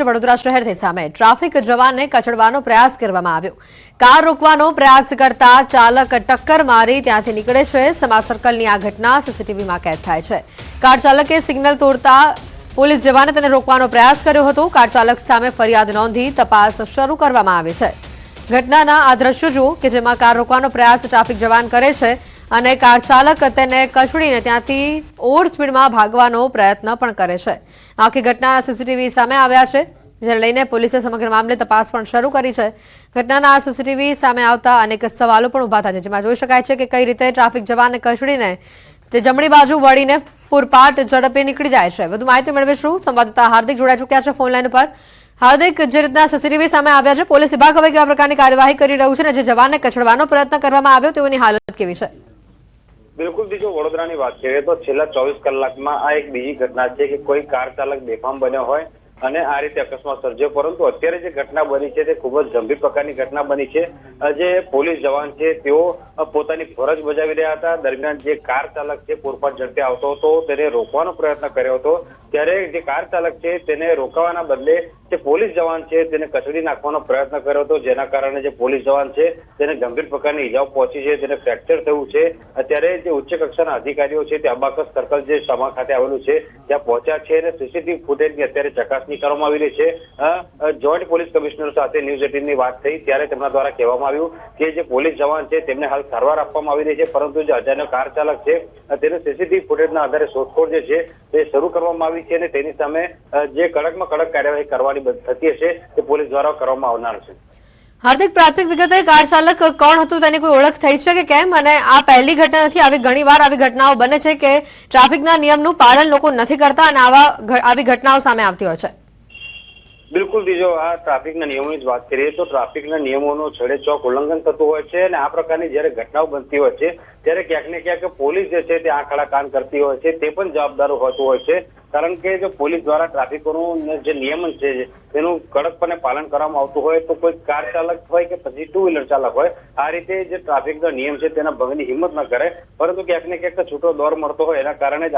છે વડોદરા શહેરથી સામે ટ્રાફિક જવાનને કચડવાનો પ્રયાસ કરવામાં આવ્યો। કાર રોકવાનો પ્રયાસ કરતા ચાલક ટક્કર મારી ત્યાંથી નીકળે છે। સમા સર્કલની આ ઘટના સીસીટીવીમાં કેદ થાય છે। કાર ચાલકે સિગ્નલ તોડતા પોલીસ જવાને તેને રોકવાનો પ્રયાસ કર્યો હતો। કાર ચાલક સામે ફરિયાદ નોંધી તપાસ શરૂ કરવામાં આવી છે। ઘટનાના આ દ્રશ્યો જુઓ કે જેમાં કાર રોકવાનો પ્રયાસ ટ્રાફિક જવાન કરે છે અને કાર ચાલક તેને કચડીને ત્યાંથી ઓવર સ્પીડમાં ભાગવાનો પ્રયત્ન પણ કરે છે। આખી ઘટનાના સીસીટીવી સામે આવ્યા છે, જેને લઈને પોલીસે સમગ્ર મામલે તપાસ પણ શરૂ કરી છે। ઘટનાના આ સીસીટીવી સામે આવતા અનેક સવાલો પણ ઊભા થાય છે, જેમાં જોઈ શકાય છે કે કઈ રીતે ટ્રાફિક જવાનને કચડીને તે જમણી બાજુ વળીને પૂરપાટ ઝડપે નીકળી જાય છે। વધુ માહિતી મેળવીશું। સંવાદદાતા હાર્દિક જોડાઈ ચૂક્યા છે ફોન લાઈન પર। હાર્દિક, જે રીતના સીસીટીવી સામે આવ્યા છે, પોલીસ વિભાગ હવે કેવા પ્રકારની કાર્યવાહી કરી રહ્યું છે અને જે જવાનને કચડવાનો પ્રયત્ન કરવામાં આવ્યો તેઓની હાલત કેવી છે? બિલકુલ બીજો વડોદરાની વાત કરીએ તો છેલ્લા 24 કલાકમાં આ એક બીજી ઘટના છે કે કોઈ કાર ચાલક બેફામ બન્યો હોય અને આ રીતે અકસ્માત સર્જ્યો, પરંતુ અત્યારે જે ઘટના બની છે તે ખૂબ જ ગંભીર પ્રકારની ઘટના બની છે। જે પોલીસ જવાન છે તેઓ પોતાની ફરજ બજાવી રહ્યા હતા, દરમિયાન જે કાર ચાલક છે પૂરપાટ ઝડપે આવતો હતો તેને રોકવાનો પ્રયત્ન કર્યો હતો, ત્યારે જે કાર ચાલક છે તેને રોકવાના બદલે જે પોલીસ જવાન છે તેને કચડી નાખવાનો પ્રયત્ન કર્યો હતો, જેના કારણે જે પોલીસ જવાન છે તેને ગંભીર પ્રકારની ઈજાઓ પહોંચી છે, તેને ફ્રેક્ચર થયું છે। અત્યારે જે ઉચ્ચ કક્ષાના અધિકારીઓ છે તે અબાકસ સર્કલ જે સમા ખાતે આવેલું છે ત્યાં પહોંચ્યા છે અને સીસીટીવી ફૂટેજની અત્યારે ચકાસણી કરવામાં આવી રહી છે। જોઈન્ટ પોલીસ કમિશનર સાથે ન્યૂઝ 18ની વાત થઈ ત્યારે તેમના દ્વારા કહેવામાં આવ્યું કે જે પોલીસ જવાન છે તેમને હાલ સારવાર આપવામાં આવી રહી છે, પરંતુ જે અજાણ્યો કાર ચાલક છે તેને સીસીટીવી ફૂટેજના આધારે શોધખોળ જે છે તે શરૂ કરવામાં આવી છે અને તેની સામે જે કડકમાં કડક કાર્યવાહી કરવાની થતી હશે તે પોલીસ દ્વારા કરવામાં આવનાર છે। હાર્દિક, પ્રાથમિક વિગતે કાર ચાલક કોણ હતું તેની કોઈ ઓળખ થઈ છે કે કેમ? અને આ પહેલી ઘટના નથી, આવી ઘણીવાર આવી ઘટનાઓ બને છે કે ટ્રાફિકના નિયમનું પાલન લોકો નથી કરતા અને આવી ઘટનાઓ સામે આવતી હોય છે। બિલકુલ બીજો આ ટ્રાફિકના નિયમોની જ વાત કરીએ તો ટ્રાફિકના નિયમોનું છેડેચોક ઉલ્લંઘન થતું હોય છે અને આ પ્રકારની જયારે ઘટનાઓ બનતી હોય છે ત્યારે ક્યાંક ને ક્યાંક પોલીસ જે છે તે આંખ આડા કાન કરતી હોય છે, તે પણ જવાબદાર હોતું હોય છે, કારણ કે જો પોલીસ દ્વારા ટ્રાફિકોનું જે નિયમન છે તેનું કડકપણે પાલન કરવામાં આવતું હોય તો કોઈ કાર ચાલક હોય કે પછી ટુ વ્હીલર ચાલક હોય આ રીતે જે ટ્રાફિકનો નિયમ છે તેના ભંગની હિંમત ન કરે, પરંતુ ક્યાંક ને ક્યાંક છૂટો દોર મળતો હોય એના કારણે જ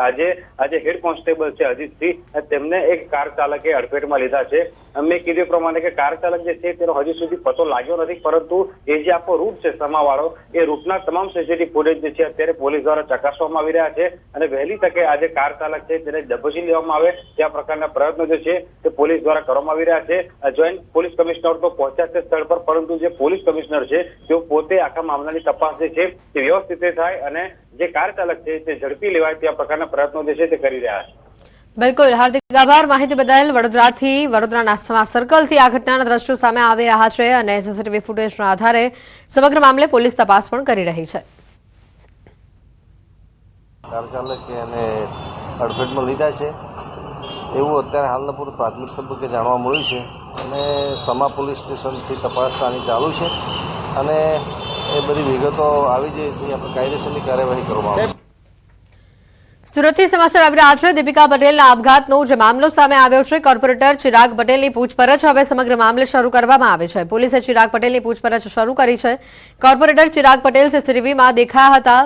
આજે હેડ કોન્સ્ટેબલ છે અજીતસિંહ તેમને એક કાર ચાલકે અડફેટમાં લીધા છે। મેં કીધું પ્રમાણે કે કાર ચાલક જે છે તેનો હજુ સુધી પતો લાગ્યો નથી, પરંતુ એ જે આખો રૂટ છે સમાવાળો એ રૂટના તમામ સીસીટીવી ફૂટેજ જે છે અત્યારે પોલીસ દ્વારા ચકાસવામાં આવી રહ્યા છે અને વહેલી તકે આજે કાર ચાલક છે તેને દબોચી લેવામાં આવે ત્યાં પ્રકારના પ્રયત્નો જે છે તે પોલીસ દ્વારા કરવામાં આવી રહ્યા છે। જોઈન્ટ પોલીસ કમિશનર તો પહોંચ્યા છે સ્થળ પર, પરંતુ જે પોલીસ કમિશનર છે તેઓ પોતે આખા મામલાની તપાસ જે છે તે વ્યવસ્થિત થાય અને જે કાર ચાલક છે તે ઝડપી લેવાય ત્યાં પ્રકારના પ્રયત્નો જે છે તે કરી રહ્યા છે। બિલકુલ હાર્દિક, આભાર માહિતી બદલ। વડોદરાના સમા સર્કલથી આ ઘટનાના દ્રશ્યો સામે આવી રહ્યા છે અને સીસીટીવી ફૂટેજના આધારે સમગ્ર મામલે પોલીસ તપાસ પણ કરી રહી છે। કાર ચાલકે એને અડફેટમાં લીધા છે એવું અત્યારે હાલના પૂરું પ્રાથમિક તબક્કે જાણવા મળ્યું છે અને સમા પોલીસ સ્ટેશનથી તપાસ આની ચાલુ છે અને એ બધી વિગતો આવી જાય તો આપણે કાયદેસરની કાર્યવાહી કરવામાં આવશે। સુરતથી સમાચાર આવી રહ્યા છે। દીપિકા પટેલના આપઘાતનો જે મામલો સામે આવ્યો છે, કોર્પોરેટર ચિરાગ પટેલની પૂછપરછ હવે સમગ્ર મામલે શરૂ કરવામાં આવી છે। પોલીસે ચિરાગ પટેલની પૂછપરછ શરૂ કરી છે। કોર્પોરેટર ચિરાગ પટેલ સીસીટીવીમાં દેખાયા હતા,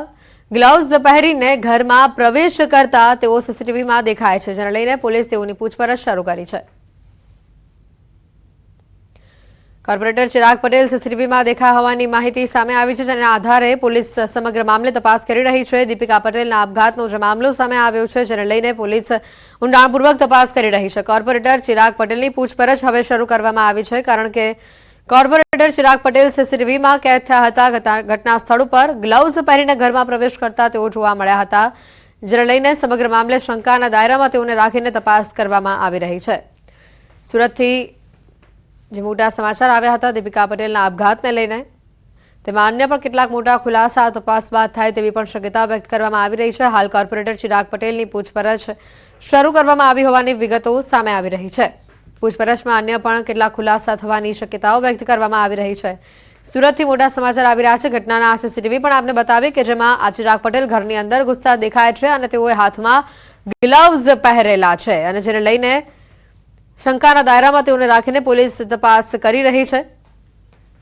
ગ્લવ્સ પહેરીને ઘરમાં પ્રવેશ કરતા તેઓ સીસીટીવીમાં દેખાય છે, જેને લઈને પોલીસે તેઓની પૂછપરછ શરૂ કરી છે। કોર્પોરેટર ચિરાગ પટેલ સીસીટીવીમાં દેખાયા હોવાની માહિતી સામે આવી છે, જેના આધારે પોલીસ સમગ્ર મામલે તપાસ કરી રહી છે। દીપિકા પટેલના આપઘાતનો જે મામલો સામે આવ્યો છે, જેને લઈને પોલીસ ઊંડાણપૂર્વક તપાસ કરી રહી છે। કોર્પોરેટર ચિરાગ પટેલની પૂછપરછ હવે શરૂ કરવામાં આવી છે, કારણ કે કોર્પોરેટર ચિરાગ પટેલ સીસીટીવીમાં કેદ થયા હતા। ઘટના સ્થળ ઉપર ગ્લવ્સ પહેરીને ઘરમાં પ્રવેશ કરતા તેઓ જોવા મળ્યા હતા, જેને લઈને સમગ્ર મામલે શંકાના દાયરામાં તેઓને રાખીને તપાસ કરવામાં આવી રહી છે। સુરતથી જે મોટા સમાચાર આવ્યા હતા દીપિકા પટેલના આપઘાતને લઈને, તેમાં અન્ય પણ કેટલાક મોટા ખુલાસા તપાસ બાદ થાય તેવી પણ શક્યતા વ્યક્ત કરવામાં આવી રહી છે। હાલ કોર્પોરેટર ચિરાગ પટેલની પૂછપરછ શરૂ કરવામાં આવી હોવાની વિગતો સામે આવી રહી છે। પૂછપરછમાં અન્ય પણ કેટલાક ખુલાસા થવાની શક્યતાઓ વ્યક્ત કરવામાં આવી રહી છે। સુરતથી મોટા સમાચાર આવી રહ્યા છે। ઘટનાના આ સીસીટીવી પણ આપને બતાવી કે જેમાં આ ચિરાગ પટેલ ઘરની અંદર ઘૂસતા દેખાય છે અને તેઓએ હાથમાં ગ્લવ્સ પહેરેલા છે અને જેને લઈને શંકાના દાયરામાં તેઓને રાખીને પોલીસ તપાસ કરી રહી છે।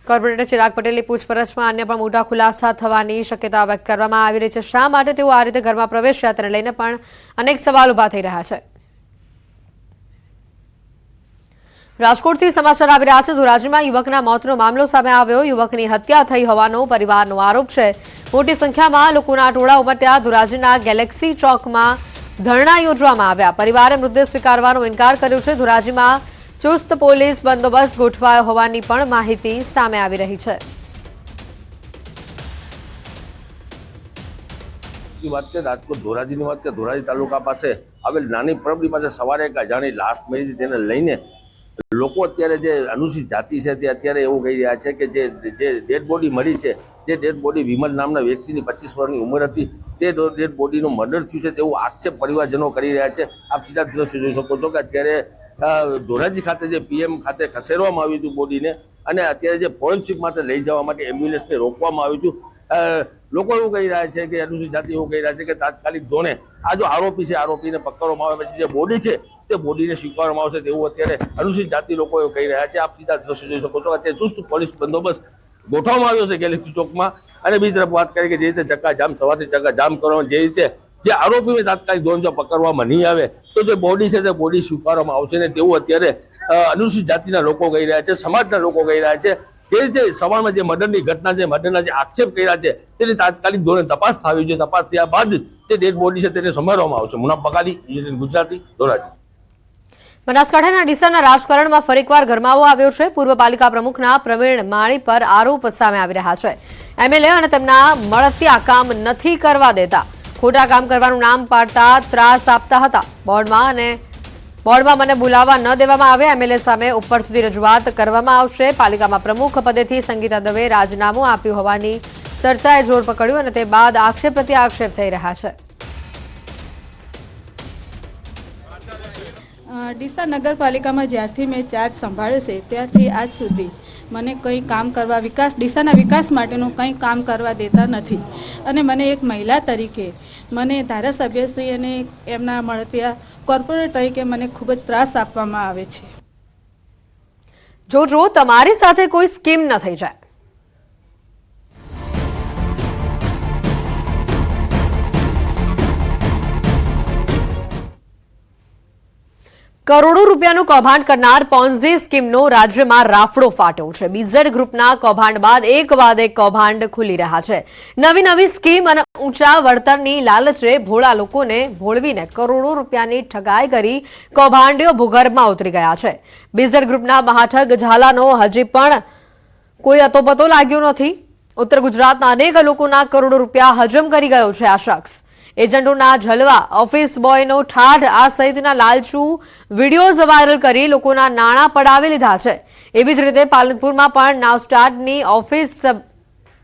કોર્પોરેટર ચિરાગ પટેલની પૂછપરછમાં અન્ય પણ મોટા ખુલાસા થવાની શક્યતા વ્યક્ત કરવામાં આવી રહી છે। શા માટે તેઓ આ રીતે ઘરમાં પ્રવેશ્યા તેને લઈને પણ અનેક સવાલ ઉભા થઈ રહ્યા છે। રાજકોટથી સમાચાર આવી રહ્યા છે. ધોરાજીમાં યુવકના મોતનો મામલો સામે આવ્યો. યુવકની હત્યા થઈ હોવાનો પરિવારનો આરોપ છે. મોટી સંખ્યામાં લોકોના ટોળા ઉમટ્યા. ધોરાજીના ગેલેક્સી ચોકમાં ધરણા યોજવામાં આવ્યા. પરિવારે મૃતદેહ સ્વીકારવાનો ઇનકાર કર્યો છે. ધોરાજીમાં ચુસ્ત પોલીસ બંદોબસ્ત ગોઠવાયો હોવાની પણ માહિતી સામે આવી રહી છે. વાત છે રાજકોટ ધોરાજીની વાત કે ધોરાજી તાલુકા પાસે આવેલ નાની પરબડી પાસે સવારે એક અજાણી લાશ મળી હતી. તેને લઈને લોકો અત્યારે જે અનુસૂચિત જાતિ છે તે અત્યારે એવું કહી રહ્યા છે કે જે ડેડ બોડી મળી છે તે ડેડ બોડી વિમલ નામના વ્યક્તિની 25 વર્ષની ઉંમર હતી. તે ડેડ બોડીનું મર્ડર થયું છે તેવું આક્ષેપ પરિવારજનો કરી રહ્યા છે. આપ સીધા દ્રશ્યો જોઈ શકો છો કે અત્યારે ધોરાજી ખાતે જે પીએમ ખાતે ખસેડવામાં આવ્યું હતું બોડીને, અને અત્યારે જે ફોરેન્સિક માટે લઈ જવા માટે એમ્બ્યુલન્સને રોકવામાં આવ્યું હતું. લોકો એવું કહી રહ્યા છે કે અનુસૂચિત જાતિ એવું કહી રહ્યા છે કે તાત્કાલિક ધોરણે આ જો આરોપી છે આરોપીને પકડવામાં આવે પછી જે બોડી છે તે બોડીને સ્વીકારવામાં આવશે તેવું અત્યારે અનુસૂચિત જાતિ લોકો એવું કહી રહ્યા છે. આપ સીધા દ્રશ્યો જોઈ શકો છો. અત્યારે ચુસ્ત પોલીસ બંદોબસ્ત ગોઠવવામાં આવ્યો છે ગેલેક્સી ચોકમાં. અને બીજી તરફ વાત કરીએ કે જે રીતે ચક્કાજામ સવારથી ચક્કાજામ કરવામાં, જે રીતે જે આરોપીને તાત્કાલિક ધોરણ જો પકડવામાં નહીં આવે તો જે બોડી છે તે બોડી સ્વીકારવામાં આવશે ને તેવું અત્યારે અનુસૂચિત જાતિના લોકો કહી રહ્યા છે, સમાજના લોકો કહી રહ્યા છે. જે રીતે સવારમાં જે મર્ડરની ઘટના છે, મર્ડરના જે આક્ષેપ કર્યા છે તેની તાત્કાલિક ધોરણે તપાસ થવી જોઈએ. તપાસ થયા બાદ તે ડેડ બોડી છે તેને સંભાળવામાં આવશે. મુનાફ બકાલી, ગુજરાતી, ધોરાજી. બનાસકાંઠાના ડીસાના રાજકારણમાં ફરીકવાર ગરમાવો આવ્યો છે. પૂર્વ પાલિકા પ્રમુખના પ્રવીણ માળી પર આરોપ સામે આવી રહ્યા છે. એમએલએ અને તેમના મળતિયા કામ નથી કરવા દેતા, ખોટા કામ કરવાનું નામ પાડતા ત્રાસ આપતા હતા. બોર્ડમાં મને બોલાવવા ન દેવામાં આવે. એમએલએ સામે ઉપર સુધી રજૂઆત કરવામાં આવશે. પાલિકામાં પ્રમુખ પદેથી સંગીતા દવે રાજીનામું આપ્યું હોવાની ચર્ચાએ જોર પકડ્યું અને તે બાદ આક્ષેપ પ્રત્યે આક્ષેપ થઈ રહ્યા છે. ડીસા નગરપાલિકામાં જ્યારથી મેં ચાર્જ સંભાળ્યો છે ત્યારથી આજ સુધી મને કંઈ કામ કરવા ડીસાના વિકાસ માટેનું કંઈ કામ કરવા દેતા નથી. અને મને એક મહિલા તરીકે મને ધારાસભ્યશ્રી અને એમના મળતિયા કોર્પોરેટ તરીકે મને ખૂબ જ ત્રાસ આપવામાં આવે છે. જો તમારી સાથે કોઈ સ્કીમ ન થઈ જાય. કરોડો રૂપિયાનું કૌભાંડ કરનાર પોન્ઝી સ્કીમનો રાજ્યમાં રાફડો ફાટ્યો છે. બીઝેડ ગ્રુપના કૌભાંડ બાદ એક કૌભાંડ ખુલી રહ્યા છે. નવી સ્કીમ અને ઊંચા વળતરની લાલચે ભોળા લોકોને ભોળવીને કરોડો રૂપિયાની ઠગાઈ કરી કૌભાંડીઓ ભૂગર્ભમાં ઉતરી ગયા છે. બીઝેડ ગ્રુપના મહાઠગ ઝાલાનો હજી પણ કોઈ અતોપતો લાગ્યો નથી. ઉત્તર ગુજરાતના અનેક લોકોના કરોડો રૂપિયા હજમ કરી ગયો છે આ શખ્સ. એજન્ટોના જલવા, ઓફિસ બોયનો ઠાઠ આ સહિતના લાલચુ વિડીયોઝ વાયરલ કરી લોકોના નાણાં પડાવી લીધા છે. એવી જ રીતે પાલનપુરમાં પણ નાવસ્ટાર્ટની ઓફિસ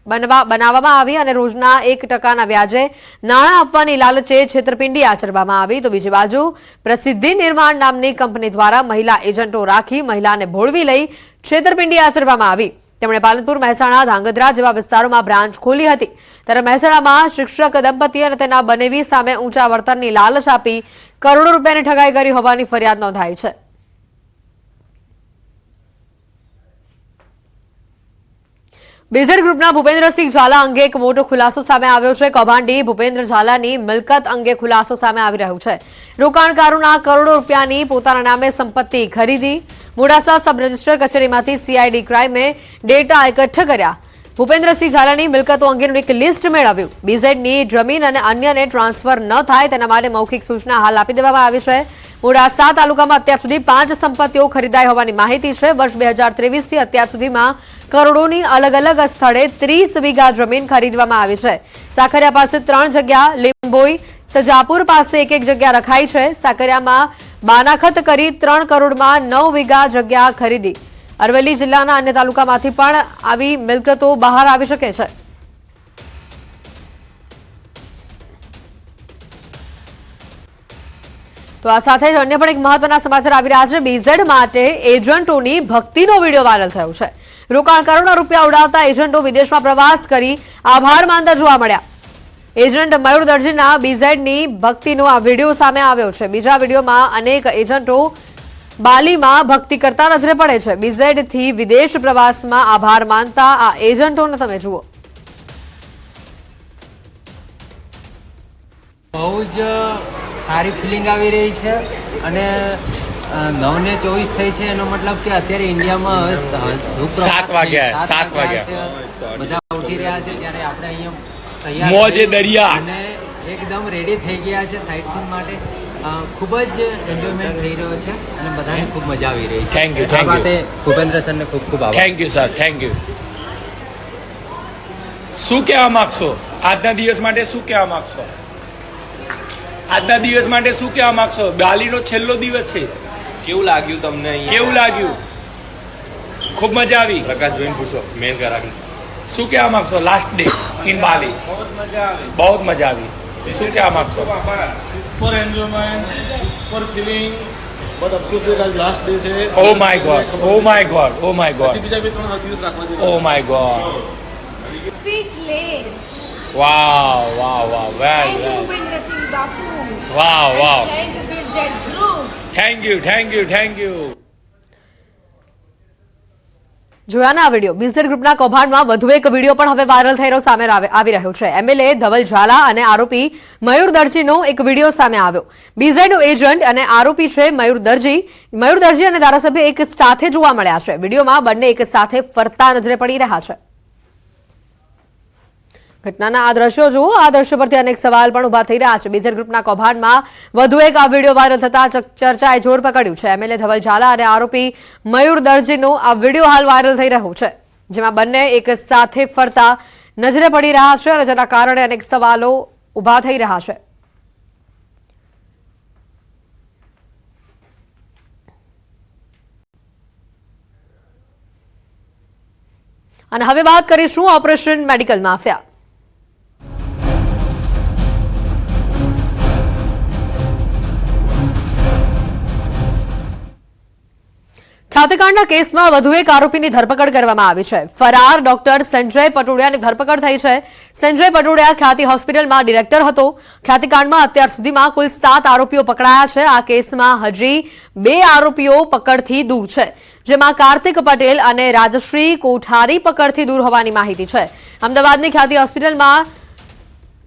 બનાવવામાં આવી અને રોજના 1% વ્યાજે નાણાં આપવાની લાલચે છેતરપિંડી આચરવામાં આવી. તો બીજી બાજુ પ્રસિદ્ધિ નિર્માણ નામની કંપની દ્વારા મહિલા એજન્ટો રાખી મહિલાને ભોળવી લઈ છેતરપિંડી આચરવામાં આવી. તેમણે પાલનપુર, મહેસાણા, ધાંગધ્રા જેવા વિસ્તારોમાં બ્રાન્ચ ખોલી હતી. ત્યારે મહેસાણામાં શિક્ષક દંપતી અને તેના બનેવી સામે ઊંચા વળતરની લાલચ આપી કરોડો રૂપિયાની ઠગાઈ કરી હોવાની ફરિયાદ નોંધાઈ છે. બીઝેડ ગ્રુપના ભૂપેન્દ્રસિંહ ઝાલા અંગે એક મોટો ખુલાસો સામે આવ્યો છે. કૌભાંડી ભૂપેન્દ્ર ઝાલાની મિલકત અંગે ખુલાસો સામે આવી રહ્યો છે. રોકાણકારોના કરોડો રૂપિયાની પોતાના નામે સંપત્તિ ખરીદી. મોડાસા સબ રજિસ્ટર કચેરીમાંથી સીઆઈડી ક્રાઇમે ડેટા એકઠા કર્યા. ભૂપેન્દ્રસિંહ ઝાલાની મિલકતો અંગેનું એક લિસ્ટ મેળવ્યું. બીઝેડની જમીન અને અન્યને ટ્રાન્સફર ન થાય તેના માટે મૌખિક સૂચના હાલ આપી દેવામાં આવી છે. મોડાસા તાલુકામાં અત્યાર સુધી 5 સંપત્તિઓ ખરીદાઈ હોવાની માહિતી છે. વર્ષ 2023 થી અત્યાર સુધીમાં કરોડોની અલગ સ્થળે 30 વીઘા જમીન ખરીદવામાં આવી છે. સાકરિયા પાસે 3 જગ્યા, લીંબોઈ, સજાપુર પાસે એક જગ્યા રખાઈ છે. સાકરિયામાં બાનાખત કરી 3 કરોડમાં 9 વીઘા જગ્યા ખરીદી. અરવલ્લી જિલ્લાના અન્ય તાલુકામાંથી પણ આવી મિલકતો બહાર આવી શકે છે. તો આ સાથે જ અન્ય પણ એક મહત્વના સમાચાર આવી રહ્યા છે. બીઝેડ માટે એજન્ટોની ભક્તિનો વિડીયો વાયરલ થયો છે. રોકાણકારોના રૂપિયા ઉડાવતા એજન્ટો વિદેશમાં પ્રવાસ કરી આભાર માનતા જોવા મળ્યા. એજન્ટ મયુર દરજીના બીઝેડની ભક્તિનો આ વિડીયો સામે આવ્યો છે. બીજા વિડીયોમાં અનેક એજન્ટો બાલીમાં ભક્તિ કરતા નજરે પડે છે. બીઝેડથી વિદેશ પ્રવાસમાં આભાર માનતા આ એજન્ટોને તમે જુઓ. બહુ જ સારી ફિલિંગ આવી રહી છે અને 9:24 થઈ છે, એનો મતલબ કે અત્યારે ઇન્ડિયામાં હવે સુપ્રભાત 7 વાગ્યા, થઈ, 7 વાગ્યા. છે. બધા ઉઠી રહ્યા છે ત્યારે આપણે અહીંયા તૈયાર મોજે થઈ દરિયા. અને એકદમ રેડી થઈ ગયા છે સાઇટ સીન માટે. ખૂબ જ એન્જોયમેન્ટ થઈ રહ્યો છે અને બધાને ખૂબ મજા આવી રહી છે. Thank you, આ thank you. માટે ભૂપેન્દ્ર સરને ખૂબ ખૂબ આભાર. Thank you sir, thank you. શું કહેવા માંગશો આજના દિવસ માટે? શું કહેવા માંગશો આજના દિવસ માટે? શું કહેવા માંગશો? બાલીનો છેલ્લો દિવસ છે. કેવું લાગ્યું તમને અહીંયા? કેવું લાગ્યું? ખૂબ મજા આવી. પ્રકાશભાઈ પૂછો, મેન કરાવી. શું કહેવા માંગશો? લાસ્ટ ડે ઇન બાલી. બહુ મજા આવી. શું કહેવા માંગશો? for enjoyment, for feeling, but અફસોસ છે કે આજ લાસ્ટ ડે છે. Oh my God, oh my God, oh my God, બીજા 2-3 દિવસ રાખવા જોઈએ. Oh my God. Speechless. Wow wow wow, well Thank you, well. Bhupendra Singh Bapu. Wow wow. And thank you, BZ Group. Thank you, thank you, thank you. જોયાના આ video BZ ગ્રુપના કૌભાંડમાં વધુ એક વિડીયો પણ હવે વાયરલ થઈ રહ્યો સામે આવી રહ્યો છે. એમએલએ ધવલ ઝાલા અને આરોપી મયુર દરજીનો એક વિડીયો સામે આવ્યો. બીઝેડનો એજન્ટ અને આરોપી છે મયુર દરજી અને ધારાસભ્ય એક સાથે જોવા મળ્યા છે. વિડીયોમાં બંને એક સાથે ફરતા નજરે પડી રહ્યા છે. ઘટનાના આ દ્રશ્યો જુઓ. આ દ્રશ્યો પરથી અનેક સવાલ પણ ઉભા થઈ રહ્યા છે. બીઝેડ ગ્રુપના કૌભાંડમાં વધુ એક આ વિડીયો વાયરલ થતા ચર્ચાએ જોર પકડ્યું છે. એમએલએ ધવલ ઝાલા અને આરોપી મયુર દરજીનો આ વિડીયો હાલ વાયરલ થઈ રહ્યો છે, જેમાં બંને એક સાથે ફરતા નજરે પડી રહ્યા છે અને જેના કારણે અનેક સવાલો ઉભા થઈ રહ્યા છે. અને હવે વાત કરીશું ઓપરેશન મેડિકલ માફિયા. ખાતેકાંડના કેસમાં વધુ એક આરોપીની ધરપકડ કરવામાં આવી છે. ફરાર ડોક્ટર સંજય પટોડિયાની ધરપકડ થઈ છે. સંજય પટોડિયા ખ્યાતિ હોસ્પિટલમાં ડિરેક્ટર હતો. ખ્યાતિકાંડમાં અત્યાર સુધીમાં કુલ 7 આરોપીઓ પકડાયા છે. આ કેસમાં હજી 2 આરોપીઓ પકડથી દૂર છે, જેમાં કાર્તિક પટેલ અને રાજશ્રી કોઠારી પકડથી દૂર હોવાની માહિતી છે. અમદાવાદની ખ્યાતિ હોસ્પિટલમાં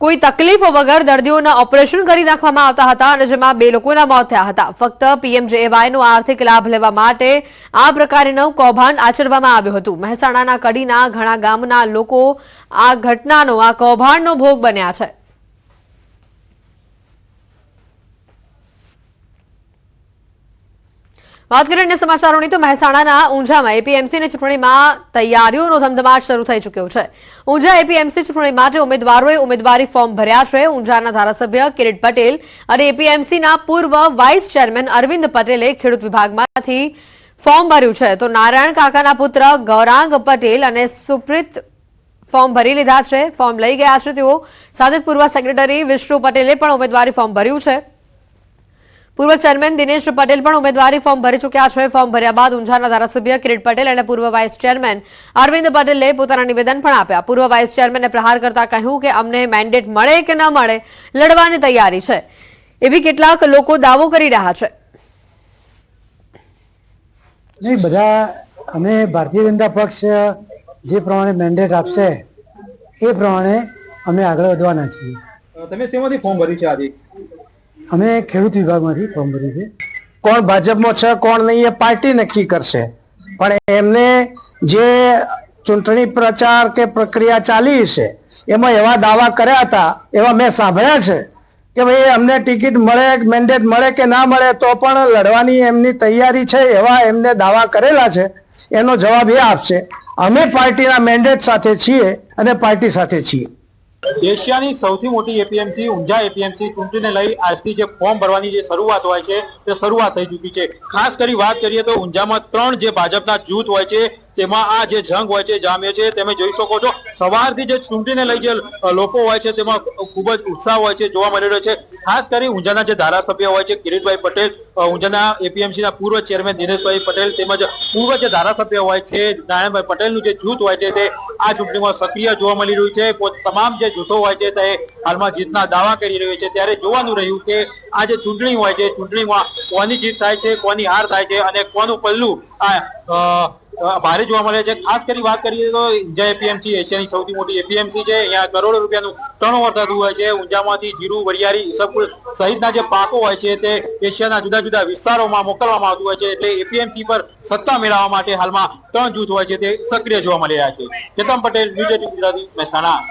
કોઈ તકલીફ વગર દર્દીઓના ઓપરેશન કરી નાખવામાં આવતા હતા અને જેમાં 2 લોકોના મોત થયા હતા. ફક્ત પીએમજેએવાયનો આર્થિક લાભ લેવા માટે આ પ્રકારનું કૌભાંડ આચરવામાં આવ્યું હતું. મહેસાણાના કડીના ઘણા ગામના લોકો આ ઘટનાનો, આ કૌભાંડનો ભોગ બન્યા છે. વાત કરીએ અન્ય સમાચારોની તો મહેસાણાના ઊંઝામાં એપીએમસીની ચૂંટણીમાં તૈયારીઓનો ધમધમાટ શરૂ થઈ ચૂક્યો છે. ઊંઝા એપીએમસી ચૂંટણી માટે ઉમેદવારોએ ઉમેદવારી ફોર્મ ભર્યા છે. ઊંઝાના ધારાસભ્ય કિરીટ પટેલ અને એપીએમસીના પૂર્વ વાઇસ ચેરમેન અરવિંદ પટેલે ખેડૂત વિભાગમાંથી ફોર્મ ભર્યું છે, તો નારાયણ કાકાના પુત્ર ગૌરાંગ પટેલ અને સુપ્રીત ફોર્મ ભરી લીધા છે, ફોર્મ લઈ ગયા છે તેઓ. સાથે જ પૂર્વ સેક્રેટરી વિષ્ણુ પટેલે પણ ઉમેદવારી ફોર્મ ભર્યું છે. પૂર્વ ચેરમેન દિનેશ પટેલ પણ ઉમેદવારી ફોર્મ ભરી ચૂક્યા છે. ફોર્મ ભર્યા બાદ ઊંઝાના ધારાસભ્ય કિરીટ પટેલ અને પૂર્વ વાઇસ ચેરમેન અરવિંદ પટેલે પોતાના નિવેદન પણ આપ્યા. પૂર્વ વાઇસ ચેરમેને પ્રહાર કરતા કહ્યું કે અમને મેન્ડેટ મળે કે ન મળે, લડવાની તૈયારી છે, એવી કેટલાક લોકો દાવો કરી રહ્યા છે. નહીં, બધા અમે ભારતીય જનતા પક્ષ જે પ્રમાણે મેન્ડેટ આપશે એ પ્રમાણે અમે આગળ વધવાના છીએ. તમે શેમાંથી ફોર્મ ભર્યું છે આજે? અમે ખેડૂત વિભાગમાંથી ફોર્મ ભર્યું છે. કોણ ભાજપમાં છે કોણ નહીં એ પાર્ટી નક્કી કરશે, પણ એમને જે ચૂંટણી પ્રચાર કે પ્રક્રિયા ચાલી છે એમાં એવા દાવા કર્યા હતા, એવા મેં સાંભળ્યા છે કે ભાઈ અમને ટિકિટ મળે, મેન્ડેટ મળે કે ના મળે તો પણ લડવાની એમની તૈયારી છે, એવા એમને દાવા કરેલા છે. એનો જવાબ એ આપશે. અમે પાર્ટીના મેન્ડેટ સાથે છીએ અને પાર્ટી સાથે છીએ. એશિયાની સૌથી મોટી એપીએમસી ઊંઝા એપીએમસી ચૂંટણીને લઈ આજથી જે ફોર્મ ભરવાની જે શરૂઆત હોય છે તે શરૂઆત થઈ ચૂકી છે. ખાસ કરી વાત કરીએ તો ઊંઝામાં 3 જે ભાજપના જૂથ હોય છે તેમાં આ જે જંગ હોય છે જામ્યો છે. તમે જોઈ શકો છો સવારથી જે ચૂંટણીને લઈ જે લોકો હોય છે તેમાં ખૂબ જ ઉત્સાહ હોય છે, જોવા મળી રહ્યો છે. ખાસ કરી ઊંઝાના જે ધારાસભ્ય હોય છે કિરીટભાઈ પટેલ, ઊંઝાના એપીએમસીના પૂર્વ ચેરમેન દિનેશભાઈ પટેલ, તેમજ પૂર્વ જે ધારાસભ્ય હોય છે નારાયણભાઈ પટેલનું જે જૂથ હોય છે તે આ ચૂંટણીમાં સક્રિય જોવા મળી રહ્યું છે. તમામ જે જૂથો હોય છે તે હાલમાં જીતના દાવા કરી રહ્યું છે. ત્યારે જોવાનું રહ્યું કે આ જે ચૂંટણી હોય છે ચૂંટણીમાં કોની જીત થાય છે, કોની હાર થાય છે અને કોનું પલ્લું આ ભારે જોવા મળે છે. ખાસ કરી વાત કરીએ તો ઊંઝા એપીએમસી એશિયાની સૌથી મોટી એપીએમસી છે. અહીંયા કરોડો રૂપિયાનું ટર્નઓવર થતું હોય છે. ઊંઝામાંથી જીરું, વરિયાળી, ઈસબગુલ સહિતના જે પાકો હોય છે તે એશિયાના જુદા જુદા વિસ્તારોમાં મોકલવામાં આવતું હોય છે. એટલે એપીએમસી પર સત્તા મેળવવા માટે હાલમાં 3 જૂથ હોય છે તે સક્રિય જોવા મળી રહ્યા છે. કેતન પટેલ, ન્યૂઝ 18 ગુજરાતી, મહેસાણા.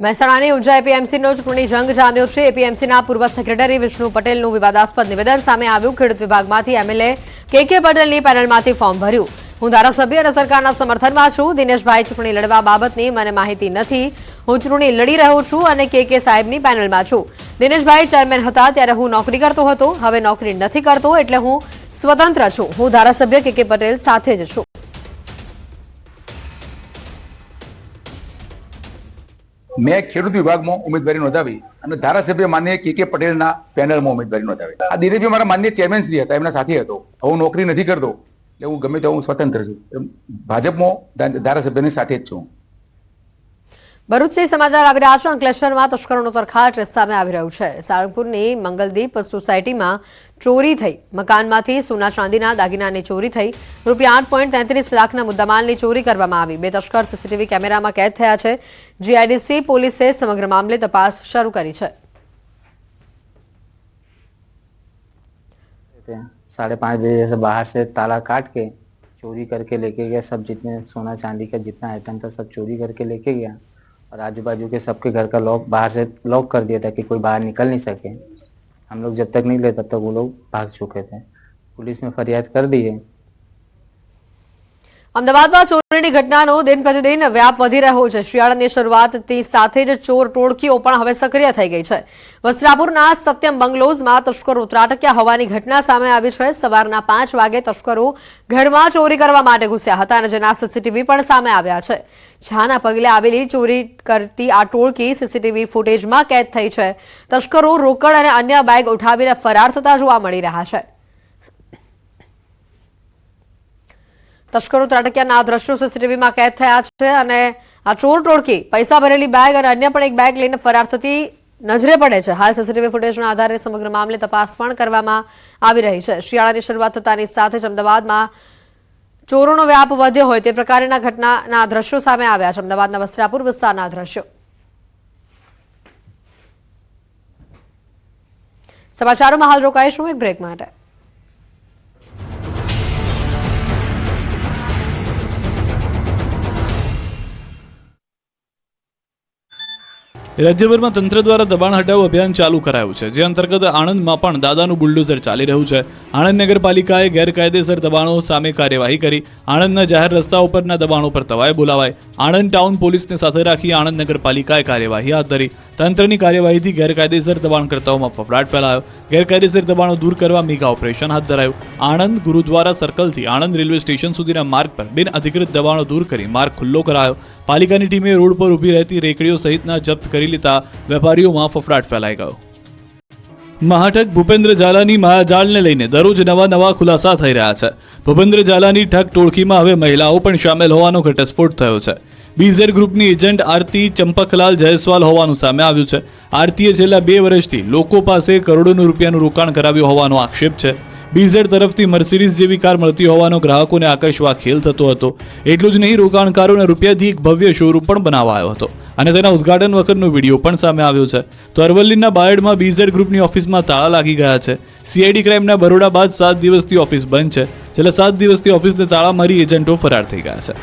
મહેસાણાની ઊંઝા એપીએમસીનો ચૂંટણી જંગ જામ્યો છે. એપીએમસીના પૂર્વ સેક્રેટરી વિષ્ણુ પટેલનું વિવાદાસ્પદ નિવેદન સામે આવ્યું. ખેડૂત વિભાગમાંથી એમએલએ કે પટેલની પેનલમાંથી ફોર્મ ભર્યું. હું ધારાસભ્ય અને સરકારના સમર્થનમાં છું. દિનેશભાઈ ચૂંટણી લડવા બાબતની મને માહિતી નથી. હું ચૂંટણી લડી રહ્યો છું અને કે સાહેબની પેનલમાં છું. દિનેશભાઈ ચેરમેન હતા ત્યારે હું નોકરી કરતો હતો. હવે નોકરી નથી કરતો એટલે હું સ્વતંત્ર છું. હું ધારાસભ્ય કે પટેલ સાથે જ છું. મેં ખેડૂત વિભાગમાં ઉમેદવારી નોંધાવી અને ધારાસભ્ય માન્ય કે પટેલના પેનલમાં ઉમેદવારી નોંધાવી. આ દિનેશભાઈ મારા માન્ય ચેરમેન શ્રી હતા, એમના સાથે હતો. હું નોકરી નથી કરતો એટલે હું ગમે તો હું સ્વતંત્ર છું. ભાજપમાં ધારાસભ્યની સાથે જ છું. ભરૂચથી સમાચાર આવી રહ્યા છે. અંકલેશ્વરમાં તસ્કરોનો તરખાટ સામે આવી રહ્યું છે. સાળંગપુરની મંગલદીપ સોસાયટીમાં ચોરી થઈ. મકાનમાંથી સોના ચાંદીના દાગીનાની ચોરી થઈ. રૂપિયા 8.33 લાખના મુદ્દામાલની ચોરી કરવામાં આવી. 2 તસ્કર સીસીટીવી કેમેરામાં કેદ થયા છે. જીઆઈડીસી પોલીસે સમગ્ર મામલે તપાસ શરૂ કરી છે. 5:30 बजे से बाहर से ताला काट के चोरी करके लेके गया. सब जितने सोना चांदी का जितना आइटम था सब चोरी करके लेके गया और आजू बाजू के सबके घर का लॉक बाहर से लॉक कर दिया था कि कोई बाहर निकल नहीं सके. हम लोग जब तक नहीं ले तब तक वो लोग भाग चुके थे. पुलिस में फरियाद कर दी है. અમદાવાદમાં ચોરીની ઘટનાનો દિન પ્રતિદિન વ્યાપ વધી રહ્યો છે. શિયાળાની શરૂઆતથી સાથે જ ચોર ટોળકીઓ પણ હવે સક્રિય થઈ ગઈ છે. વસ્ત્રાપુરના સત્યમ બંગલોઝમાં તસ્કરો ત્રાટક્યા હોવાની ઘટના સામે આવી છે. સવારના 5 વાગે તસ્કરો ઘરમાં ચોરી કરવા માટે ઘૂસ્યા હતા અને જેના સીસીટીવી પણ સામે આવ્યા છે. છાના પગલે આવેલી ચોરી કરતી આ ટોળકી સીસીટીવી ફૂટેજમાં કેદ થઈ છે. તસ્કરો રોકડ અને અન્ય બેગ ઉઠાવીને ફરાર થતા જોવા મળી રહ્યા છે. તસ્કરો ત્રાટક્યાના દ્રશ્યો સીસીટીવીમાં કેદ થયા છે અને આ ચોર ટોળકી પૈસા ભરેલી બેગ અને અન્ય પણ એક બેગ લઈને ફરાર થતી નજરે પડે છે. હાલ સીસીટીવી ફૂટેજના આધારે સમગ્ર મામલે તપાસ પણ કરવામાં આવી રહી છે. શિયાળાની શરૂઆત થતાની સાથે જ અમદાવાદમાં ચોરોનો વ્યાપ વધ્યો હોય તે પ્રકારના ઘટનાના દ્રશ્યો સામે આવ્યા છે. અમદાવાદના વસ્ત્રાપુર વિસ્તારના દ્રશ્યો. સમાચારોમાં હાલ રોકાઈશું એક બ્રેક માટે. રાજ્યભરમાં તંત્ર દ્વારા દબાણ હટાવો અભિયાન ચાલુ કરાયું છે, જે અંતર્ગત આણંદમાં પણ દાદાનું બુલડોઝર ચાલી રહ્યું છે. આણંદ નગરપાલિકાએ ગેરકાયદેસર દબાણો સામે કાર્યવાહી કરી. આણંદના જાહેર રસ્તાઓ પરના દબાણો પર તવાય બોલાવાય. આણંદ ટાઉન પોલીસને સાથે રાખી આણંદ નગરપાલિકાએ કાર્યવાહી હાથ ધરી. તંત્રની કાર્યવાહીથી ગેરકાયદેસર દબાણકર્તાઓમાં ફફડાટ ફેલાયો. ગેરકાયદેસર દબાણો દૂર કરવા મેગા ઓપરેશન હાથ ધરાયું. આણંદ ગુરુદ્વારા સર્કલથી આણંદ રેલવે સ્ટેશન સુધીના માર્ગ પર બિન અધિકૃત દબાણો દૂર કરી માર્ગ ખુલ્લો કરાયો. પાલિકાની ટીમે રોડ પર ઊભી રહેતી રેકડીઓ સહિતના જપ્ત કરી લેતા વેપારીઓમાં ફફડાટ ફેલાઈ ગયો. મહાઠગ ભૂપેન્દ્ર ઝાલાની માયાજાળને લઈને દરરોજ નવા ખુલાસા થઈ રહ્યા છે. ભૂપેન્દ્ર ઝાલાની ઠગ ટોળકીમાં હવે મહિલાઓ પણ સામેલ હોવાનો ઘટસ્ફોટ થયો છે. બીઝેડ ગ્રુપની એજન્ટ આરતી ચંપકલાલ જયસ્વાલ હોવાનું સામે આવ્યું છે. આરતીએ છેલ્લા 2 વર્ષથી લોકો પાસે કરોડોનું રૂપિયાનું રોકાણ કરાવ્યું હોવાનો આક્ષેપ છે. બીઝેડ તરફથી મર્સિડીઝ જેવી કાર મળતી હોવાનો ગ્રાહકોને આકર્ષવા ખેલ થતો હતો. એટલું જ નહીં, રોકાણકારોને રૂપિયાથી એક ભવ્ય શોરૂમ પણ બનાવાયો હતો અને તેના ઉદ્ઘાટન વખતનો વિડીયો પણ સામે આવ્યો છે. તો અરવલ્લીના બાયડમાં બીઝેડ ગ્રુપની ઓફિસમાં તાળા લાગી ગયા છે. સીઆઈડી ક્રાઇમના બરોડા બાદ 7 દિવસથી ઓફિસ બંધ છે. છેલ્લા 7 દિવસથી ઓફિસને તાળા મારી એજન્ટો ફરાર થઈ ગયા છે.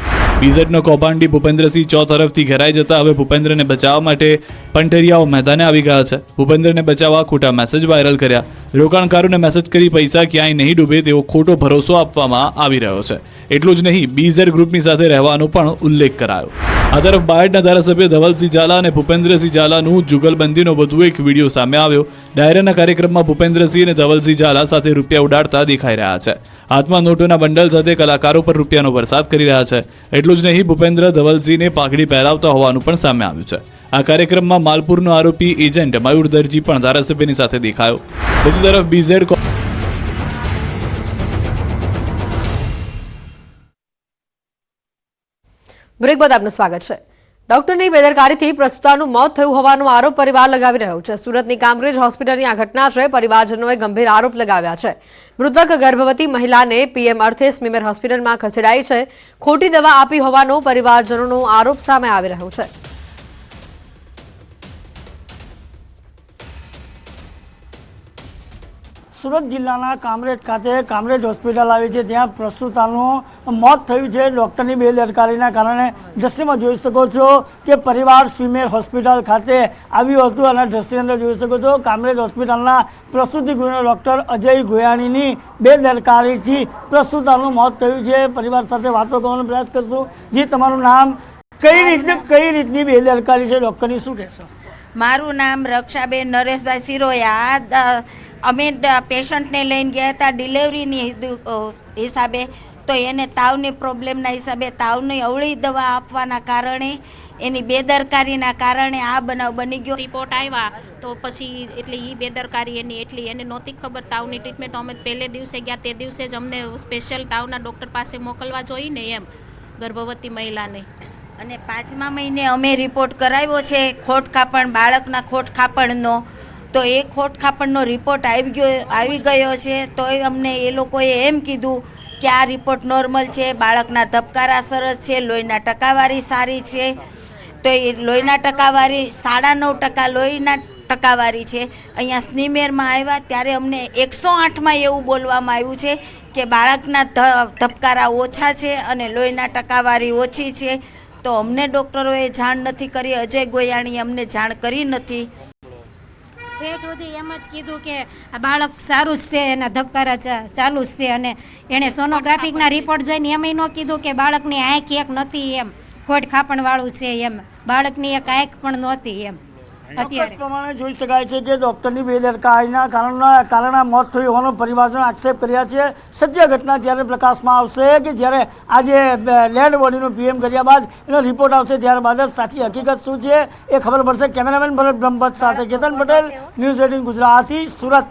બીઝેડનો કૌભાંડી ભૂપેન્દ્રસિંહ ચૌ તરફથી ઘેરાઈ જતા હવે ભૂપેન્દ્રને બચાવવા માટે પંટરિયાઓ મેદાને આવી ગયા છે. ભૂપેન્દ્રને બચાવવા ખોટા મેસેજ વાયરલ કર્યા. રોકાણકારોને મેસેજ કરી પૈસા ક્યાંય નહીં ડૂબે તેવો ખોટો ભરોસો આપવામાં આવી રહ્યો છે. એટલું જ નહીં, બીઝેડ ગ્રુપની સાથે રહેવાનો પણ ઉલ્લેખ કરાયો. આ તરફ બાયડના ધારાસભ્ય ધવલસિંહ ઝાલા અને ભૂપેન્દ્રસિંહ ઝાલાનું જુગલબંધીનો વધુ એક વિડીયો સામે આવ્યો. ડાયરાના કાર્યક્રમમાં ભૂપેન્દ્રસિંહ અને ધવલસિંહ ઝાલા સાથે રૂપિયા ઉડાડતા દેખાઈ રહ્યા છે. હાથમાં નોટોના બંડલ સાથે કલાકારો પર રૂપિયાનો વરસાદ કરી રહ્યા છે. એટલું જ નહીં, ભૂપેન્દ્ર ધવલસિંહને પાઘડી પહેરાવતા હોવાનું પણ સામે આવ્યું છે. આ કાર્યક્રમમાં માલપુરનો આરોપી એજન્ટ મયુર દરજી પણ ધારાસભ્યની સાથે દેખાયો. બીજી તરફ બીઝેડ બ્રેક બાદ આપનું સ્વાગત છે. ડોક્ટરની બેદરકારીથી પ્રસૂતાનું મોત થયું હોવાનો આરોપ પરિવાર લગાવી રહ્યો છે. સુરતની કામરેજ હોસ્પિટલની આ ઘટના છે. પરિવારજનોએ ગંભીર આરોપ લગાવ્યા છે. મૃતક ગર્ભવતી મહિલાને પીએમ અર્થે સ્મીમેર હોસ્પિટલમાં ખસેડાઈ છે. ખોટી દવા આપી હોવાનો પરિવારજનોનો આરોપ સામે આવી રહ્યો છે. સુરત જિલ્લાના કામરેજ ખાતે કામરેજ હોસ્પિટલ આવી છે, જ્યાં પ્રસૂતાનું મોત થયું છે ડૉક્ટરની બેદરકારીના કારણે. દ્રશ્યમાં જોઈ શકો છો કે પરિવાર સ્વીમેર હોસ્પિટલ ખાતે આવ્યું હતું અને દ્રશ્યની અંદર જોઈ શકો છો કામરેજ હોસ્પિટલના પ્રસૂતિ ગૃહના ડૉક્ટર અજય ગોયાણીની બેદરકારીથી પ્રસૂતાનું મોત થયું છે. પરિવાર સાથે વાતો કરવાનો પ્રયાસ કરશું. જી, તમારું નામ, કઈ રીતની બેદરકારી છે ડૉક્ટરની, શું કહેશો? મારું નામ રક્ષાબેન નરેશભાઈ સિરોયા. અમે પેશન્ટને લઈને ગયા હતા ડિલિવરીની હિસાબે, તો એને તાવની પ્રોબ્લેમના હિસાબે તાવની અવળી દવા આપવાના કારણે, એની બેદરકારીના કારણે આ બનાવ બની ગયો. રિપોર્ટ આવ્યા તો પછી એટલે એ બેદરકારી એની એટલી એને નહોતી ખબર તાવની ટ્રીટમેન્ટ. તો અમે પહેલે દિવસે ગયા તે દિવસે જ અમને સ્પેશિયલ તાવના ડૉક્ટર પાસે મોકલવા જોઈને એમ ગર્ભવતી મહિલાને. અને 5મા મહિને અમે રિપોર્ટ કરાવ્યો છે ખોટખાપણ, બાળકના ખોટખાપણનો. તો એ ખોટખાપણનો રિપોર્ટ આવી ગયો છે. તોય અમને એ લોકોએ એમ કીધું કે આ રિપોર્ટ નોર્મલ છે, બાળકના ધબકારા સરસ છે, લોહીના ટકાવારી સારી છે. તો એ લોહીના ટકાવારી 9.5% લોહીના ટકાવારી છે. અહીંયા સ્મીમેરમાં આવ્યા ત્યારે અમને 108માં એવું બોલવામાં આવ્યું છે કે બાળકના ધબકારા ઓછા છે અને લોહીના ટકાવારી ઓછી છે. તો અમને ડૉક્ટરોએ જાણ નથી કરી, અજય ગોયાણીએ અમને જાણ કરી નથી. ઠેઠ સુધી એમ જ કીધું કે આ બાળક સારું જ છે, એના ધબકારા ચાલુ જ છે. અને એણે સોનોગ્રાફિકના રિપોર્ટ જોઈને એમ ન કીધું કે બાળકની આંખ એક નથી, એમ ખોટ ખાપણવાળું છે, એમ બાળકની એક આંખ પણ નહોતી. એમ અત્યારે પ્રમાણે જોઈ શકાય છે કે ડૉક્ટરની બેદરકારીના કારણે મોત થયું હોવાનો પરિવારજનો આક્ષેપ કર્યા છે. સત્ય ઘટના ત્યારે પ્રકાશમાં આવશે કે જ્યારે આજે ડેડ બોડીનું પીએમ કર્યા બાદ એનો રિપોર્ટ આવશે, ત્યારબાદ જ સાચી હકીકત શું છે એ ખબર પડશે. કેમેરામેન ભરત બ્રહ્મભટ્ટ સાથે કેતન પટેલ, ન્યૂઝ 18 ગુજરાતી, સુરત.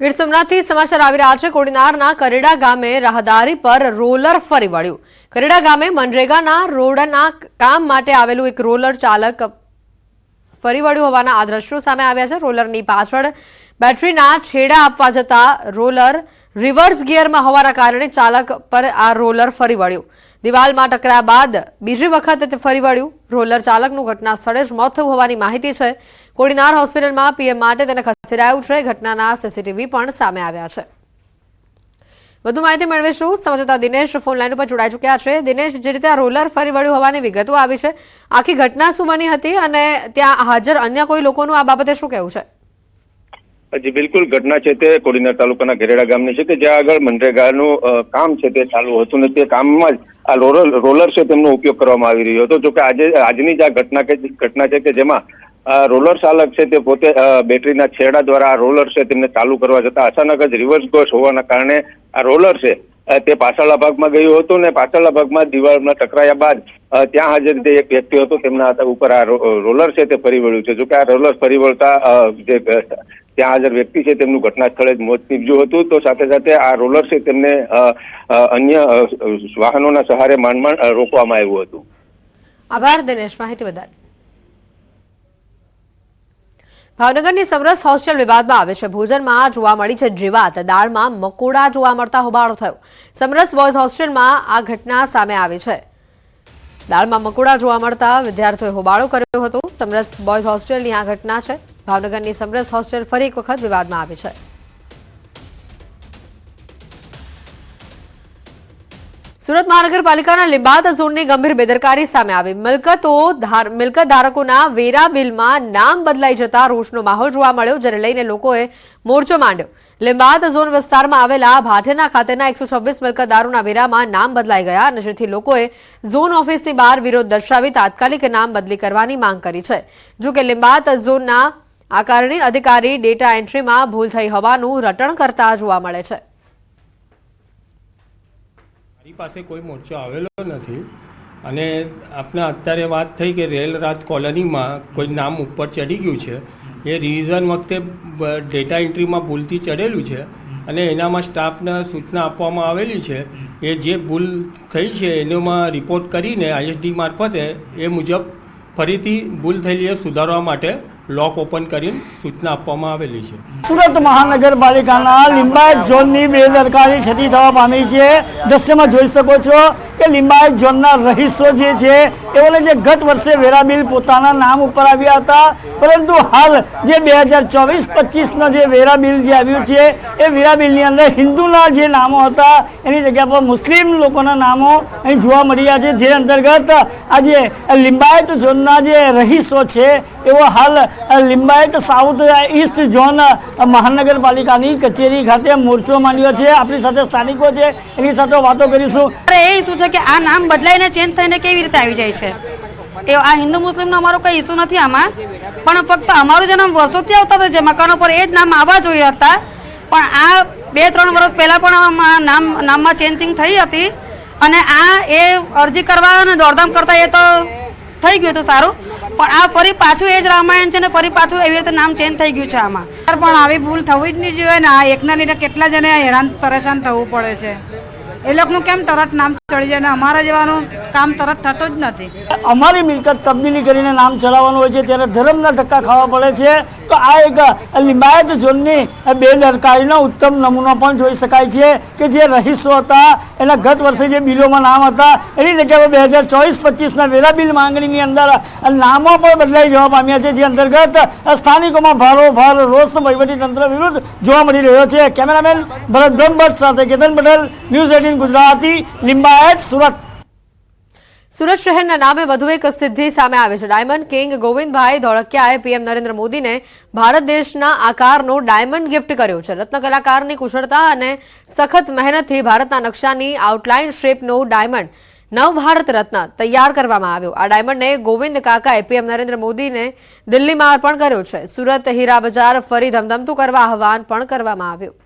ગીર સોમનાથથી સમાચાર આવી રહ્યા છે. કોડીનારના કરેડા ગામે રાહદારી પર રોલર ફરી વળ્યું. કરેડા ગામે મનરેગાના રોડના કામ માટે આવેલું એક રોલર ચાલક ફરી વળ્યું હોવાના આ દ્રશ્યો સામે આવ્યા છે. રોલરની પાછળ બેટરીના છેડા આપવા જતા રોલર રિવર્સ ગિયરમાં હોવાના કારણે ચાલક પર આ રોલર ફરી વળ્યું. દિવાલમાં ટકરાયા બાદ બીજી વખત તે ફરી વળ્યું. રોલર ચાલકનું ઘટના સ્થળે જ મોત થયું હોવાની માહિતી છે. કોડીનાર હોસ્પિટલમાં પીએમ માટે તેને ખસેડાયું છે. ઘટનાના સીસીટીવી પણ સામે આવ્યા છે. વધુ માહિતી મેળવીશું. સંવાદદાતા દિનેશ ફોન લાઈન ઉપર જોડાઈ ચૂક્યા છે. દિનેશ, જે રીતે આ રોલર ફરી વળ્યું હોવાની વિગતો આવી છે, આખી ઘટના શું બની હતી અને ત્યાં હાજર અન્ય કોઈ લોકોનું આ બાબતે શું કહેવું છે? જી બિલકુલ, ઘટના છે તે કોડીનાર તાલુકાના ઘેરેડા ગામની છે કે જ્યાં આગળ મનરેગાનું કામ છે તે ચાલુ હતું ને તે કામમાં જ આ રોલર છે તેમનો ઉપયોગ કરવામાં આવી રહ્યો હતો. જોકે આજની જ આ ઘટના છે કે જેમાં રોલર ચાલક છે તે પોતે બેટરીના છેડા દ્વારા આ રોલર છે તેમને ચાલુ કરવા જતા અચાનક જ રિવર્સ ગોશ હોવાના કારણે આ રોલર છે તે પાછળના ભાગમાં ગયું હતું ને પાછળના ભાગમાં દિવાલમાં ટકરાયા બાદ ત્યાં હાજર જે એક વ્યક્તિ હતો તેમના ઉપર આ રોલર છે તે ફરી વળ્યું છે. જોકે આ રોલર ફરી વળતા જે ત્યાં હાજર વ્યક્તિ છે તેમનું ઘટના સ્થળે જ મોત નીપજ્યું હતું. તો સાથે સાથે આ રોલર છે તેમને અન્ય વાહનોના સહારે માંડ રોકવામાં આવ્યું હતું. આભાર દિનેશ, માહિતી વધારે. ભાવનગરની સમરસ હોસ્ટેલ વિવાદમાં આવે છે. ભોજનમાં જોવા મળી છે જીવાત. દાળમાં મકોડા જોવા મળતા હોબાળો થયો. સમરસ બોયઝ હોસ્ટેલમાં આ ઘટના સામે આવી છે. દાળમાં મકોડા જોવા મળતા વિદ્યાર્થીઓએ હોબાળો કર્યો હતો. સમરસ બોયઝ હોસ્ટેલની આ ઘટના છે. ભાવનગરની સમરસ હોસ્ટેલ ફરી એક વખત વિવાદમાં આવી છે. સુરત મહાનગરપાલિકાના લીંબાદ ઝોનની ગંભીર બેદરકારી સામે આવી. મિલકત ધારકોના વેરા બિલમાં નામ બદલાઈ જતા રોષનો માહોલ જોવા મળ્યો, જેને લઈને લોકોએ મોરચો માંડ્યો. લીંબાદ ઝોન વિસ્તારમાં આવેલા ભાઠેના ખાતેના 126 મિલકતદારોના વેરામાં નામ બદલાઈ ગયા અને જેથી લોકોએ ઝોન ઓફિસની બહાર વિરોધ દર્શાવી તાત્કાલિક નામ બદલી કરવાની માંગ કરી છે. જો કે લીંબાદ ઝોનના આ કારણે અધિકારી ડેટા એન્ટ્રીમાં ભૂલ થઈ હોવાનું રટણ કરતા જોવા મળે છે. પાસે કોઈ મોરચો આવેલો નથી અને આપણે અત્યારે વાત થઈ કે રેલ રાત કોલોનીમાં કોઈ નામ ઉપર ચડી ગયું છે. એ રિવિઝન વખતે ડેટા એન્ટ્રીમાં ભૂલથી ચડેલું છે અને એનામાં સ્ટાફને સૂચના આપવામાં આવેલી છે એ જે ભૂલ થઈ છે એનોમાં રિપોર્ટ કરીને ISD મારફતે એ મુજબ ફરીથી ભૂલ થયેલી એ સુધારવા માટે લોક ઓપન કરીને સૂચના આપવામાં આવેલી છે. સુરત મહાનગરપાલિકાના લિંબાયત ઝોનની બેદરકારી છતી થવા પામી છે. દ્રશ્યમાં જોઈ શકો છો કે લિંબાયત ઝોનના રહીશો જે છે એઓને જે ગત વર્ષે વેરા બિલ પોતાના નામ ઉપર આવ્યા હતા, પરંતુ હાલ જે 2024-25નો જે વેરા બિલ જે આવ્યું છે એ વેરા બિલની અંદર હિન્દુના જે નામો હતા એની જગ્યા પર મુસ્લિમ લોકોના નામો અહીં જોવા મળી રહ્યા છે. જે અંતર્ગત આજે લિંબાયત ઝોનના જે રહીશો છે એવો હાલ લિંબાયત સાઉથ ઈસ્ટ ઝોન મહાનગરપાલિકાની કચેરી ખાતે મોરચો માંડ્યો છે. આપણી સાથે સ્થાનિકો છે, એની સાથે વાતો કરીશું. એ શું છે કે આ નામ બદલાઈને ચેન્જ થઈને કેવી રીતે આવી જાય છે? એ આ હિન્દુ મુસ્લિમનો અમારો કંઈ ઇસ્યુ નથી આમાં, પણ ફક્ત અમારું જે નામ વર્ષોથી આવતા હતા જે મકાનો પર એ જ નામ આવવા જોઈએ હતા, પણ આ 2-3 વર્ષ પહેલાં પણ નામમાં ચેન્જિંગ થઈ હતી અને આ એ અરજી કરવા અને દોડધામ કરતા એ તો થઈ ગયું હતું સારું, પણ આ ફરી પાછું એ જ રામાયણ છે ને ફરી પાછું એવી રીતે નામ ચેન્જ થઈ ગયું છે આમાં. પણ આવી ભૂલ થવી જ નહીં જોઈએ ને. આ એકના લીધે કેટલા જણે હેરાન પરેશાન થવું પડે છે. એ લોકોનું કેમ તરત નામ ચડી જાય ને અમારા જેવાનું કામ તરત થતું જ નથી. અમારી મિલકત તબદીલી કરીને નામ ચલાવવાનું હોય છે ત્યારે ધર્મના ધક્કા ખાવા પડે છે. તો આ એક લિંબાયત ઝોનની બેદરકારીનો ઉત્તમ નમૂનો પણ જોઈ શકાય છે કે જે રહીશો હતા એના ગત વર્ષે જે બિલોમાં નામ હતા એની જગ્યાએ 2024-25ના વેરા બિલ માંગણીની અંદર નામો પણ બદલાઈ જવા પામ્યા છે. જે અંતર્ગત સ્થાનિકોમાં ભારોભાર રોષ વહીવટીતંત્ર વિરુદ્ધ જોવા મળી રહ્યો છે. કેમેરામેન ભરત બ્રહ્મભટ્ટ સાથે કેતન પટેલ, ન્યૂઝ 18 ગુજરાતી, લિંબાયત, સુરત. સુરત શહેરના નામે વધુ એક સિદ્ધિ સામે આવે છે. ડાયમંડ કિંગ ગોવિંદભાઈ ધોળકિયાએ PM નરેન્દ્ર મોદીને ભારત દેશના આકારનો ડાયમંડ ગિફ્ટ કર્યો છે. રત્ન કલાકારની કુશળતા અને સખત મહેનતથી ભારતના નકશાની આઉટલાઇન શેપનો ડાયમંડ નવ ભારત રત્ન તૈયાર કરવામાં આવ્યો. આ ડાયમંડને ગોવિંદ કાકાએ PM નરેન્દ્ર મોદીને દિલ્હીમાં અર્પણ કર્યો છે. સુરત હીરા બજાર ફરી ધમધમતું કરવા આહવાન પણ કરવામાં આવ્યું.